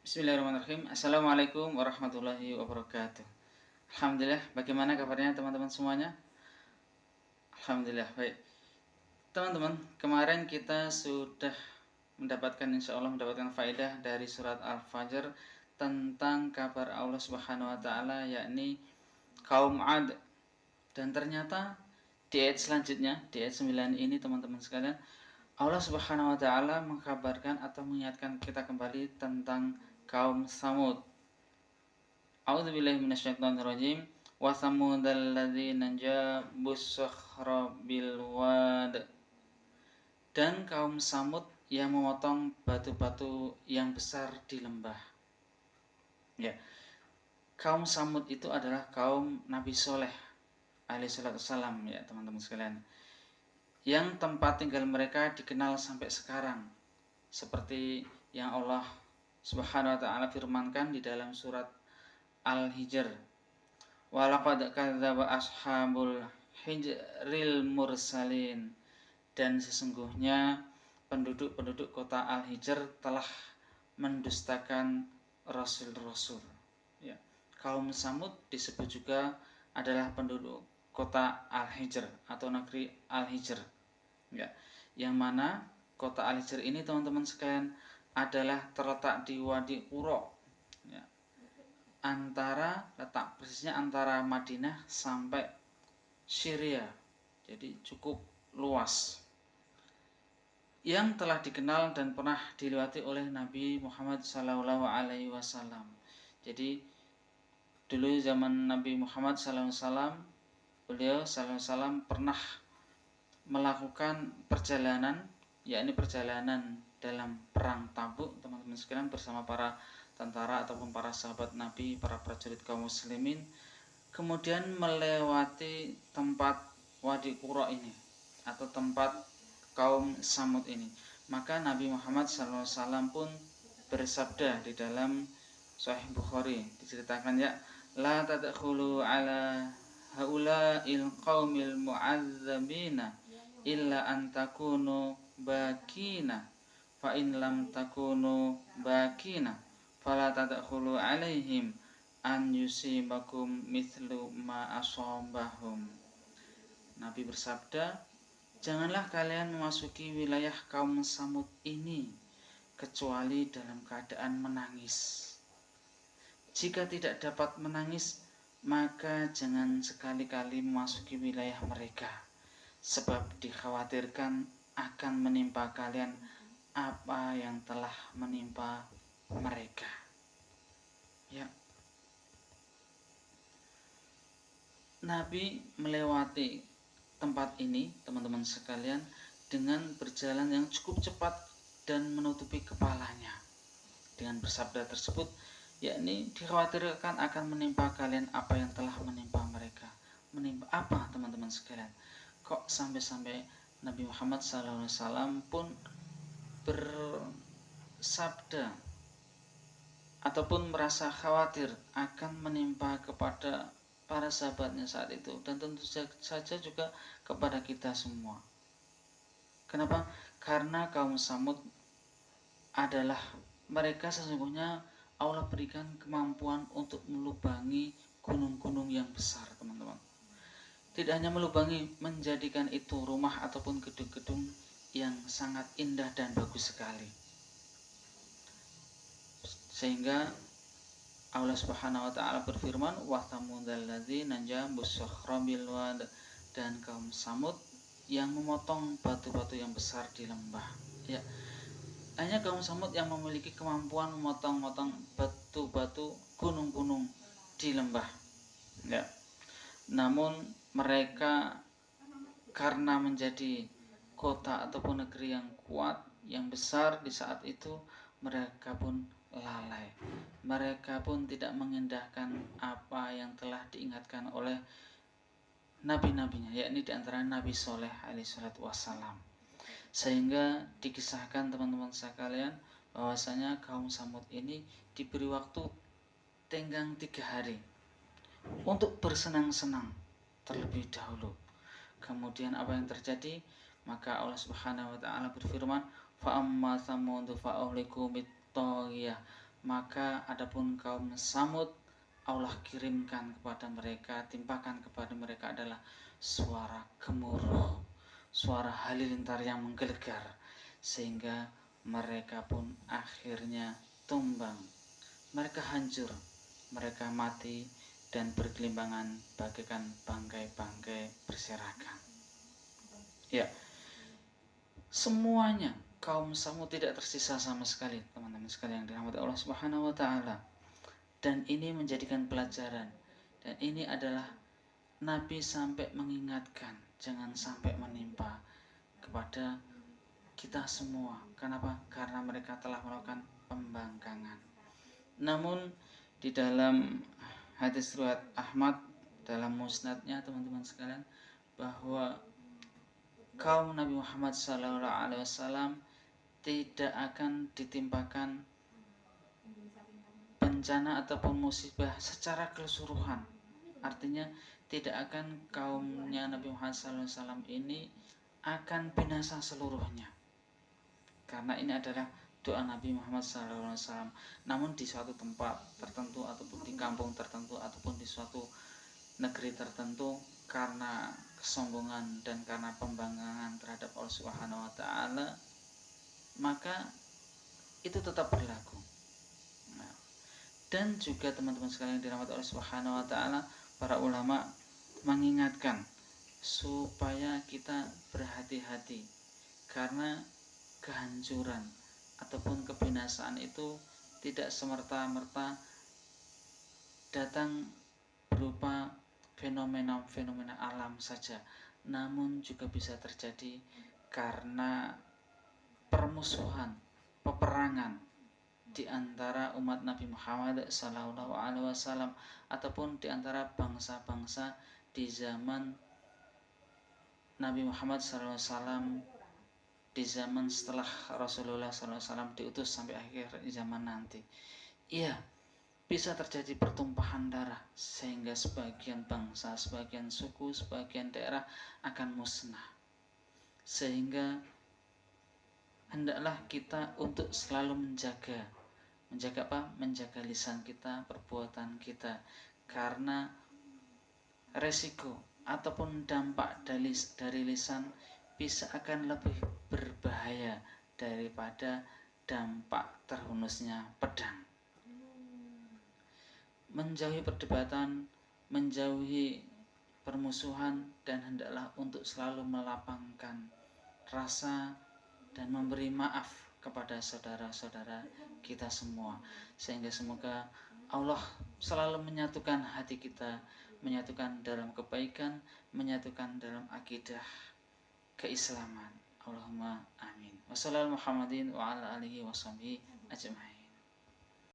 Bismillahirrahmanirrahim. Assalamualaikum warahmatullahi wabarakatuh. Alhamdulillah, bagaimana kabarnya teman-teman semuanya? Alhamdulillah, baik. Teman-teman, kemarin kita sudah insya Allah mendapatkan faedah dari surat Al-Fajr tentang kabar Allah Subhanahu wa taala, yakni kaum Ad. Dan ternyata di ayat selanjutnya, di ayat 9 ini teman-teman sekalian, Allah Subhanahu wa taala mengkabarkan atau mengingatkan kita kembali tentang kaum Samud. A'udzubillahi minasyaitonirrajim. Wa samudal ladzina jabus sakhra bil wad. Dan kaum Samud yang memotong batu-batu yang besar di lembah. Ya. Kaum Samud itu adalah kaum Nabi Soleh alaihi salatu wassalam, ya teman-teman sekalian. Yang tempat tinggal mereka dikenal sampai sekarang. Seperti yang Allah Subhanahu wa taala firmankan di dalam surat Al-Hijr. Walaqad kadzdzaba ashabul hijril mursalin. Dan sesungguhnya penduduk-penduduk kota Al-Hijr telah mendustakan rasul-rasul. Ya. Kaum Samud disebut juga adalah penduduk kota Al-Hijr atau negeri Al-Hijr. Ya. Yang mana kota Al-Hijr ini teman-teman sekalian adalah terletak di Wadi Qura. Ya, letak persisnya antara Madinah sampai Syria, jadi cukup luas, yang telah dikenal dan pernah dilewati oleh Nabi Muhammad SAW. Jadi dulu zaman Nabi Muhammad SAW, beliau SAW pernah melakukan perjalanan, yakni perjalanan dalam perang Tabuk teman-teman sekalian, bersama para tentara ataupun para sahabat Nabi, para prajurit kaum muslimin, kemudian melewati tempat Wadi Qura ini atau tempat kaum Samud ini. Maka Nabi Muhammad SAW pun bersabda di dalam Sahih Bukhari, diceritakan, ya, la tadkhulu ala haula'il qaumil mu'azzabina illa an takunu bakina fa in lam takunu bakina fala tadkhulu alaihim an yusibakum mithlu ma asabahum. Nabi bersabda, janganlah kalian memasuki wilayah kaum Samud ini kecuali dalam keadaan menangis. Jika tidak dapat menangis, maka jangan sekali-kali memasuki wilayah mereka, sebab dikhawatirkan akan menimpa kalian apa yang telah menimpa mereka. Ya. Nabi melewati tempat ini teman-teman sekalian dengan berjalan yang cukup cepat dan menutupi kepalanya dengan bersabda tersebut, yakni dikhawatirkan akan menimpa kalian apa yang telah menimpa mereka. Menimpa apa teman-teman sekalian? Kok sampai-sampai Nabi Muhammad SAW pun bersabda ataupun merasa khawatir akan menimpa kepada para sahabatnya saat itu, dan tentu saja juga kepada kita semua. Kenapa? Karena kaum Samud adalah mereka sesungguhnya Allah berikan kemampuan untuk melubangi gunung-gunung yang besar, teman-teman. Tidak hanya melubangi, menjadikan itu rumah ataupun gedung-gedung yang sangat indah dan bagus sekali. Sehingga Allah Subhanahu wa taala berfirman, wa thamudal ladzina jabus sakhra bil wad, dan kaum Samud yang memotong batu-batu yang besar di lembah. Ya. Hanya kaum Samud yang memiliki kemampuan memotong-motong batu-batu gunung-gunung di lembah. Ya. Namun mereka karena menjadi kota ataupun negeri yang kuat, yang besar di saat itu, mereka pun lalai. Mereka pun tidak mengindahkan apa yang telah diingatkan oleh nabi-nabinya, yakni diantara Nabi Soleh alaihi salatu wassalam. Sehingga dikisahkan teman-teman sekalian bahwasanya kaum Samud ini diberi waktu tenggang 3 hari untuk bersenang-senang terlebih dahulu. Kemudian apa yang terjadi? Maka Allah Subhanahu wa taala berfirman, fa amma thamudu fa uhliku bit-taghiyah. maka adapun kaum Samud, Allah kirimkan kepada mereka, timpakan kepada mereka adalah suara gemuruh, suara halilintar yang menggelegar, sehingga mereka pun akhirnya tumbang, mereka hancur, mereka mati dan bergelimbangan bagaikan bangkai-bangkai berserakan. Ya, semuanya kaum Samud tidak tersisa sama sekali, teman-teman sekalian yang dirahmati Allah Subhanahu wa taala. Dan ini menjadikan pelajaran, dan ini adalah Nabi sampai mengingatkan jangan sampai menimpa kepada kita semua. Kenapa? Karena mereka telah melakukan pembangkangan. Namun di dalam hadis riwayat Ahmad dalam musnadnya, teman-teman sekalian, bahwa kaum Nabi Muhammad SAW tidak akan ditimpakan bencana ataupun musibah secara keseluruhan. Artinya tidak akan kaumnya Nabi Muhammad SAW ini akan binasa seluruhnya, karena ini adalah doa Nabi Muhammad SAW. Namun di suatu tempat tertentu ataupun di kampung tertentu ataupun di suatu negeri tertentu, karena kesombongan dan karena pembangkangan terhadap Allah Subhanahu wa taala, maka itu tetap berlaku. Nah, dan juga teman-teman sekalian yang dirahmati Allah Subhanahu wa taala, para ulama mengingatkan supaya kita berhati-hati, karena kehancuran ataupun kebinasaan itu tidak semerta-merta datang berupa fenomena-fenomena alam saja, namun juga bisa terjadi karena permusuhan, peperangan di antara umat Nabi Muhammad SAW ataupun di antara bangsa-bangsa di zaman Nabi Muhammad SAW, di zaman setelah Rasulullah SAW diutus sampai akhir zaman nanti. Iya, bisa terjadi pertumpahan darah sehingga sebagian bangsa, sebagian suku, sebagian daerah akan musnah. Sehingga hendaklah kita untuk selalu menjaga apa? Menjaga lisan kita, perbuatan kita, karena resiko ataupun dampak dari lisan bisa akan lebih berbahaya daripada dampak terhunusnya pedang. Menjauhi perdebatan, menjauhi permusuhan, dan hendaklah untuk selalu melapangkan rasa dan memberi maaf kepada saudara-saudara kita semua, sehingga semoga Allah selalu menyatukan hati kita, menyatukan dalam kebaikan, menyatukan dalam akidah keislaman. Allahumma amin. Wassalamualaikum warahmatullahi wabarakatuh.